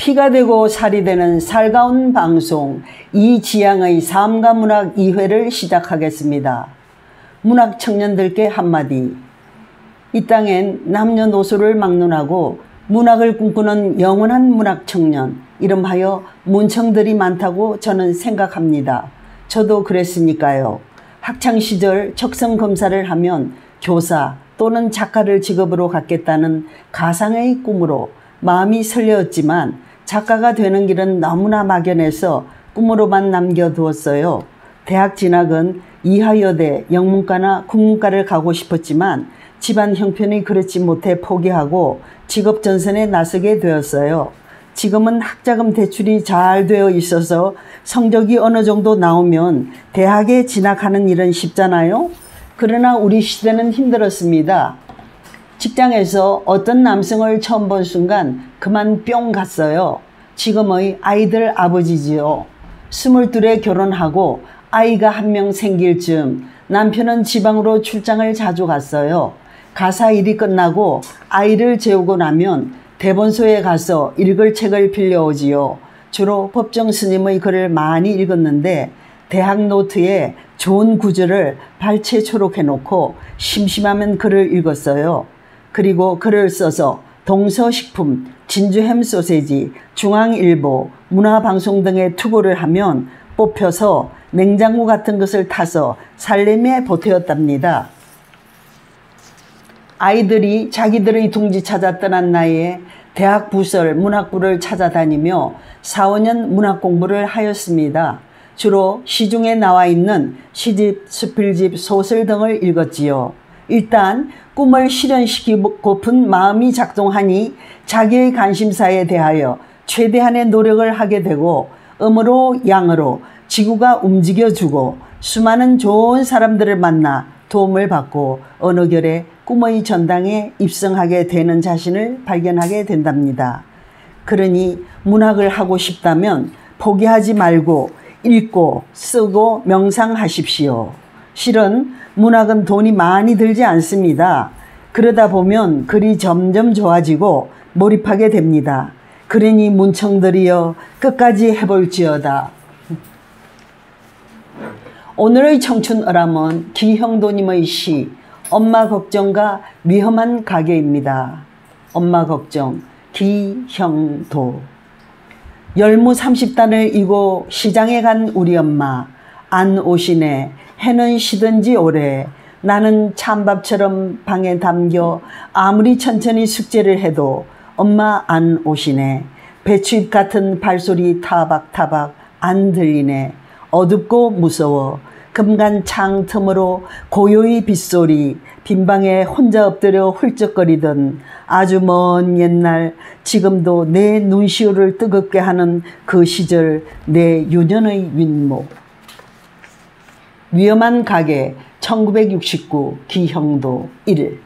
피가 되고 살이 되는 살가운 방송 이지향의 삶과 문학 2회를 시작하겠습니다. 문학 청년들께 한마디. 이 땅엔 남녀노소를 막론하고 문학을 꿈꾸는 영원한 문학 청년, 이름하여 문청들이 많다고 저는 생각합니다. 저도 그랬으니까요. 학창시절 적성검사를 하면 교사 또는 작가를 직업으로 갖겠다는 가상의 꿈으로 마음이 설레었지만 작가가 되는 길은 너무나 막연해서 꿈으로만 남겨두었어요. 대학 진학은 이화여대, 영문과나 국문과를 가고 싶었지만 집안 형편이 그렇지 못해 포기하고 직업 전선에 나서게 되었어요. 지금은 학자금 대출이 잘 되어 있어서 성적이 어느 정도 나오면 대학에 진학하는 일은 쉽잖아요. 그러나 우리 시대는 힘들었습니다. 직장에서 어떤 남성을 처음 본 순간 그만 뿅 갔어요. 지금의 아이들 아버지지요. 22에 결혼하고 아이가 한 명 생길 즈음 남편은 지방으로 출장을 자주 갔어요. 가사 일이 끝나고 아이를 재우고 나면 대본소에 가서 읽을 책을 빌려오지요. 주로 법정 스님의 글을 많이 읽었는데 대학 노트에 좋은 구절을 발췌 초록해놓고 심심하면 글을 읽었어요. 그리고 글을 써서 동서식품, 진주햄 소세지, 중앙일보, 문화방송 등에 투고를 하면 뽑혀서 냉장고 같은 것을 타서 살림에 보태었답니다. 아이들이 자기들의 둥지 찾아 떠난 나이에 대학 부설 문학부를 찾아다니며 4, 5년 문학 공부를 하였습니다. 주로 시중에 나와 있는 시집, 수필집, 소설 등을 읽었지요. 일단 꿈을 실현시키고픈 마음이 작동하니 자기의 관심사에 대하여 최대한의 노력을 하게 되고 음으로 양으로 지구가 움직여주고 수많은 좋은 사람들을 만나 도움을 받고 어느 결에 꿈의 전당에 입성하게 되는 자신을 발견하게 된답니다. 그러니 문학을 하고 싶다면 포기하지 말고 읽고 쓰고 명상하십시오. 실은 문학은 돈이 많이 들지 않습니다. 그러다 보면 글이 점점 좋아지고 몰입하게 됩니다. 그러니 문청들이여 끝까지 해볼지어다. 오늘의 청춘어람은 기형도님의 시 엄마 걱정과 위험한 가게입니다. 엄마 걱정 기형도. 열무 30단을 이고 시장에 간 우리 엄마 안 오시네. 해는 시든지 오래. 나는 찬밥처럼 방에 담겨 아무리 천천히 숙제를 해도 엄마 안 오시네. 배추잎 같은 발소리 타박타박 안 들리네. 어둡고 무서워. 금간 창 틈으로 고요히 빗소리. 빈방에 혼자 엎드려 훌쩍거리던 아주 먼 옛날 지금도 내 눈시울을 뜨겁게 하는 그 시절 내 유년의 윗목. 위험한 가게 1969 기형도 1.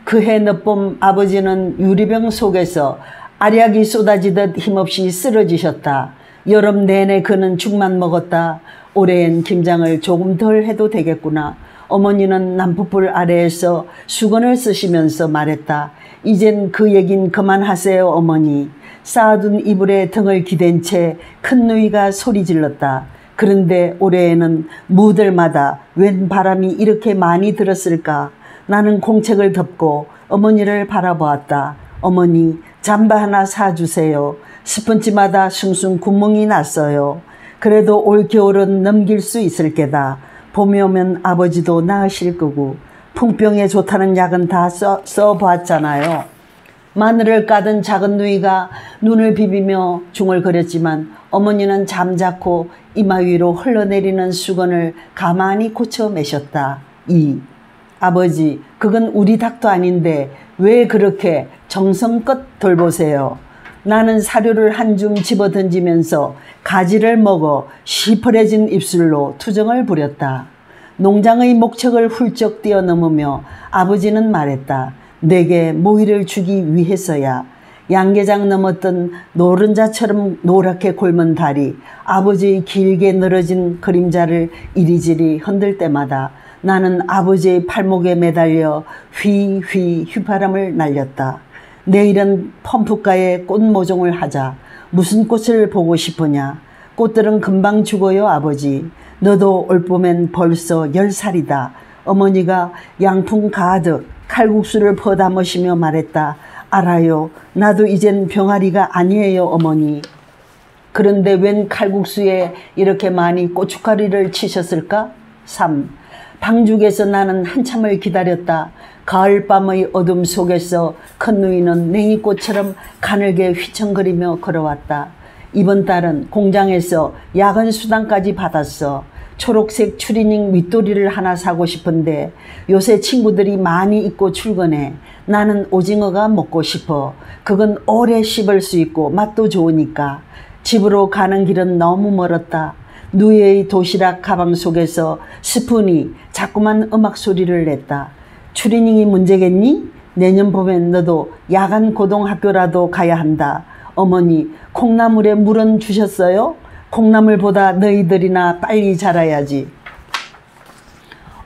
그해 늦봄 아버지는 유리병 속에서 알약이 쏟아지듯 힘없이 쓰러지셨다. 여름 내내 그는 죽만 먹었다. 올해엔 김장을 조금 덜 해도 되겠구나. 어머니는 난풋불 아래에서 수건을 쓰시면서 말했다. 이젠 그 얘긴 그만하세요 어머니. 쌓아둔 이불에 등을 기댄 채 큰 누이가 소리 질렀다. 그런데 올해에는 무들마다 웬 바람이 이렇게 많이 들었을까. 나는 공책을 덮고 어머니를 바라보았다. 어머니 잠바 하나 사주세요. 스펀지마다 숭숭 구멍이 났어요. 그래도 올 겨울은 넘길 수 있을 게다. 봄이 오면 아버지도 나으실 거고 풍병에 좋다는 약은 다 써봤잖아요. 마늘을 까던 작은 누이가 눈을 비비며 중얼거렸지만 어머니는 잠자코 이마 위로 흘러내리는 수건을 가만히 고쳐 매셨다. 2. 아버지, 그건 우리 닭도 아닌데 왜 그렇게 정성껏 돌보세요. 나는 사료를 한 줌 집어던지면서 가지를 먹어 시퍼래진 입술로 투정을 부렸다. 농장의 목척을 훌쩍 뛰어넘으며 아버지는 말했다. 내게 모이를 주기 위해서야. 양계장 넘었던 노른자처럼 노랗게 곪은 다리, 아버지의 길게 늘어진 그림자를 이리저리 흔들 때마다 나는 아버지의 팔목에 매달려 휘휘 휘바람을 날렸다. 내일은 펌프가에 꽃 모종을 하자. 무슨 꽃을 보고 싶으냐? 꽃들은 금방 죽어요, 아버지. 너도 올 봄엔 벌써 10살이다. 어머니가 양품 가득 칼국수를 퍼담으시며 말했다. 알아요. 나도 이젠 병아리가 아니에요, 어머니. 그런데 웬 칼국수에 이렇게 많이 고춧가루를 치셨을까? 3. 방죽에서 나는 한참을 기다렸다. 가을밤의 어둠 속에서 큰 누이는 냉이꽃처럼 가늘게 휘청거리며 걸어왔다. 이번 달은 공장에서 야근 수당까지 받았어. 초록색 추리닝 윗도리를 하나 사고 싶은데 요새 친구들이 많이 입고 출근해. 나는 오징어가 먹고 싶어. 그건 오래 씹을 수 있고 맛도 좋으니까. 집으로 가는 길은 너무 멀었다. 누이의 도시락 가방 속에서 스푼이 자꾸만 음악 소리를 냈다. 추리닝이 문제겠니? 내년 봄엔 너도 야간 고등학교라도 가야 한다. 어머니, 콩나물에 물은 주셨어요? 콩나물보다 너희들이나 빨리 자라야지.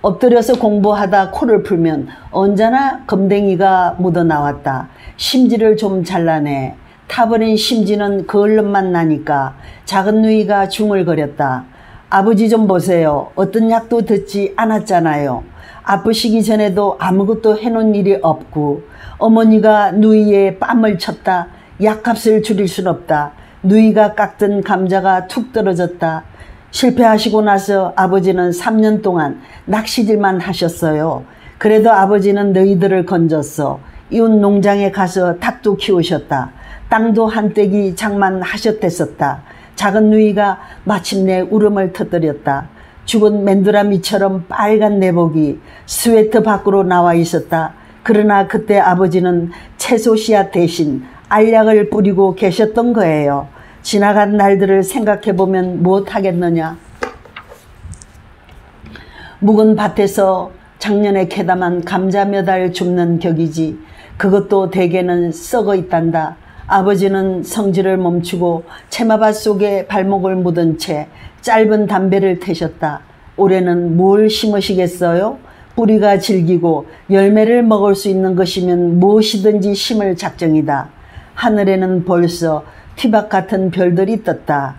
엎드려서 공부하다 코를 풀면 언제나 검댕이가 묻어나왔다. 심지를 좀 잘라내. 타버린 심지는 그 얼룩만 나니까 작은 누이가 중얼거렸다. 아버지 좀 보세요. 어떤 약도 듣지 않았잖아요. 아프시기 전에도 아무것도 해놓은 일이 없고. 어머니가 누이의 뺨을 쳤다. 약값을 줄일 순 없다. 누이가 깎던 감자가 툭 떨어졌다. 실패하시고 나서 아버지는 3년 동안 낚시질만 하셨어요. 그래도 아버지는 너희들을 건졌어. 이웃 농장에 가서 닭도 키우셨다. 땅도 한때기 장만하셨댔었다. 작은 누이가 마침내 울음을 터뜨렸다. 죽은 맨두라미처럼 빨간 내복이 스웨터 밖으로 나와 있었다. 그러나 그때 아버지는 채소 씨앗 대신 알약을 뿌리고 계셨던 거예요. 지나간 날들을 생각해보면 무엇하겠느냐. 묵은 밭에서 작년에 캐담한 감자 몇 알 줍는 격이지. 그것도 대개는 썩어 있단다. 아버지는 성질을 멈추고 채마밭 속에 발목을 묻은 채 짧은 담배를 태셨다. 올해는 뭘 심으시겠어요? 뿌리가 질기고 열매를 먹을 수 있는 것이면 무엇이든지 심을 작정이다. 하늘에는 벌써 티박 같은 별들이 떴다.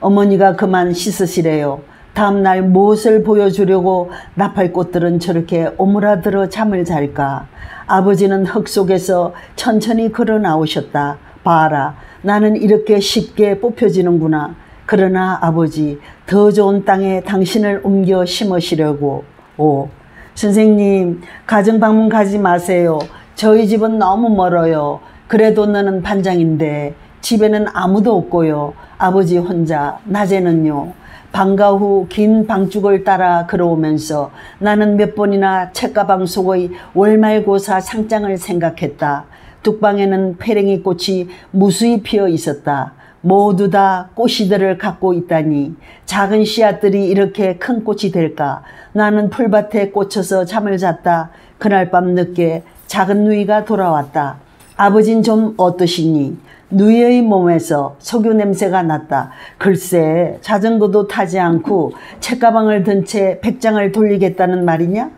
어머니가 그만 씻으시래요. 다음날 무엇을 보여주려고 나팔꽃들은 저렇게 오므라들어 잠을 잘까. 아버지는 흙 속에서 천천히 걸어 나오셨다. 봐라, 나는 이렇게 쉽게 뽑혀지는구나. 그러나 아버지, 더 좋은 땅에 당신을 옮겨 심으시려고. 오, 선생님, 가정방문 가지 마세요. 저희 집은 너무 멀어요. 그래도 너는 반장인데 집에는 아무도 없고요. 아버지 혼자, 낮에는요. 방과 후 긴 방죽을 따라 걸어오면서 나는 몇 번이나 책가방 속의 월말고사 상장을 생각했다. 뚝방에는 페랭이 꽃이 무수히 피어 있었다. 모두 다 꽃이들을 갖고 있다니 작은 씨앗들이 이렇게 큰 꽃이 될까. 나는 풀밭에 꽂혀서 잠을 잤다. 그날 밤 늦게 작은 누이가 돌아왔다. 아버진 좀 어떠시니? 누이의 몸에서 석유 냄새가 났다. 글쎄, 자전거도 타지 않고 책가방을 든 채 백장을 돌리겠다는 말이냐?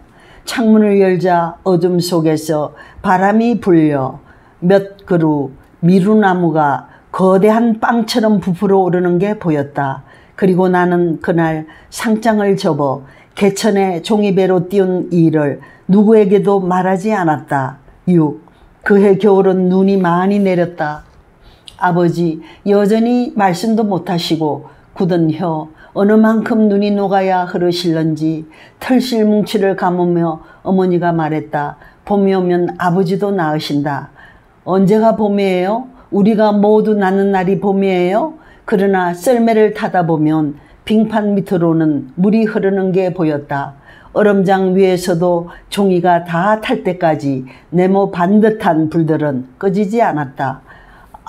창문을 열자 어둠 속에서 바람이 불려 몇 그루 미루나무가 거대한 빵처럼 부풀어 오르는 게 보였다. 그리고 나는 그날 상장을 접어 개천에 종이배로 띄운 일을 누구에게도 말하지 않았다. 6. 그해 겨울은 눈이 많이 내렸다. 아버지 여전히 말씀도 못하시고 굳은 혀, 어느 만큼 눈이 녹아야 흐르실런지 털실 뭉치를 감으며 어머니가 말했다. 봄이 오면 아버지도 나으신다. 언제가 봄이에요? 우리가 모두 나는 날이 봄이에요? 그러나 썰매를 타다 보면 빙판 밑으로는 물이 흐르는 게 보였다. 얼음장 위에서도 종이가 다 탈 때까지 네모 반듯한 불들은 꺼지지 않았다.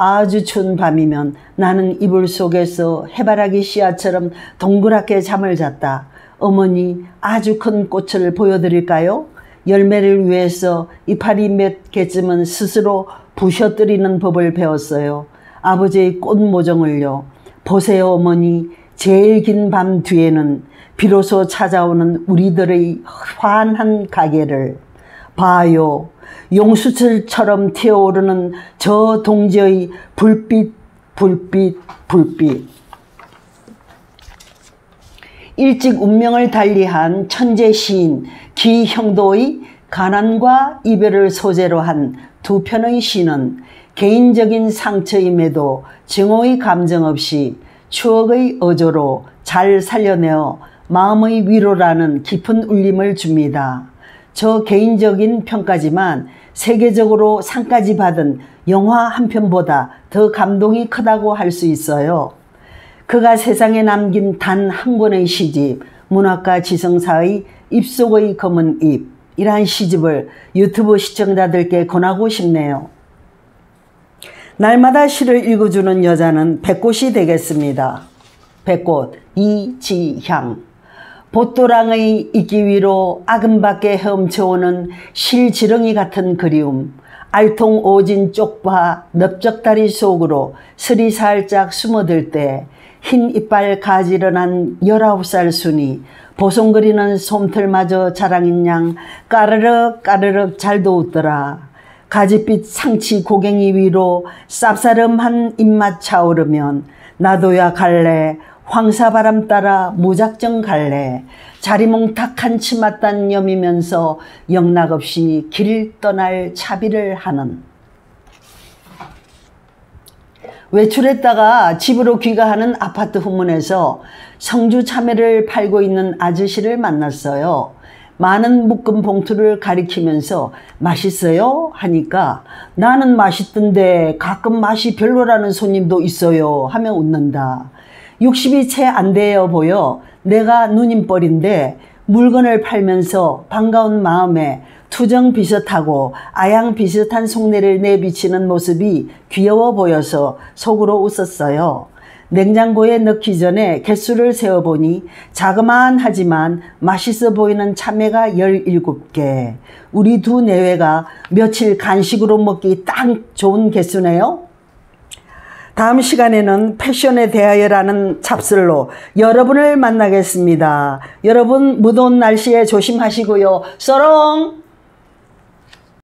아주 추운 밤이면 나는 이불 속에서 해바라기 씨앗처럼 동그랗게 잠을 잤다. 어머니, 아주 큰 꽃을 보여드릴까요? 열매를 위해서 이파리 몇 개쯤은 스스로 부셔뜨리는 법을 배웠어요. 아버지의 꽃 모종을요. 보세요, 어머니. 제일 긴 밤 뒤에는 비로소 찾아오는 우리들의 환한 가게를 봐요. 용수철처럼 튀어오르는 저 동지의 불빛, 불빛, 불빛. 일찍 운명을 달리한 천재 시인 기형도의 가난과 이별을 소재로 한 두 편의 시는 개인적인 상처임에도 증오의 감정 없이 추억의 어조로 잘 살려내어 마음의 위로라는 깊은 울림을 줍니다. 저 개인적인 평가지만 세계적으로 상까지 받은 영화 한 편보다 더 감동이 크다고 할 수 있어요. 그가 세상에 남긴 단 한 권의 시집, 문학가 지성사의 입속의 검은 잎, 이러한 시집을 유튜브 시청자들께 권하고 싶네요. 날마다 시를 읽어주는 여자는 백꽃이 되겠습니다. 백꽃 이지향. 보또랑의 있기 위로 아금밖에 헤엄쳐오는 실지렁이 같은 그리움, 알통 오진 쪽파 넓적다리 속으로 슬이 살짝 숨어들 때 흰 이빨 가지런한 19살 순이 보송거리는 솜털마저 자랑인 양 까르륵 까르륵 잘도 웃더라. 가지빛 상치 고갱이 위로 쌉싸름한 입맛 차오르면 나도야 갈래, 황사바람 따라 무작정 갈래. 자리몽탁한 치맛단 여미면서 영락없이 길 떠날 차비를 하는. 외출했다가 집으로 귀가하는 아파트 후문에서 성주 참외를 팔고 있는 아저씨를 만났어요. 많은 묶음 봉투를 가리키면서 맛있어요? 하니까 나는 맛있던데 가끔 맛이 별로라는 손님도 있어요 하며 웃는다. 60이 채 안 되어 보여 내가 누님뻘인데 물건을 팔면서 반가운 마음에 투정 비슷하고 아양 비슷한 속내를 내비치는 모습이 귀여워 보여서 속으로 웃었어요. 냉장고에 넣기 전에 개수를 세어보니 자그마하지만 맛있어 보이는 참외가 17개. 우리 두 내외가 며칠 간식으로 먹기 딱 좋은 개수네요. 다음 시간에는 패션에 대하여라는 찹슬로 여러분을 만나겠습니다. 여러분 무더운 날씨에 조심하시고요. 쏘롱!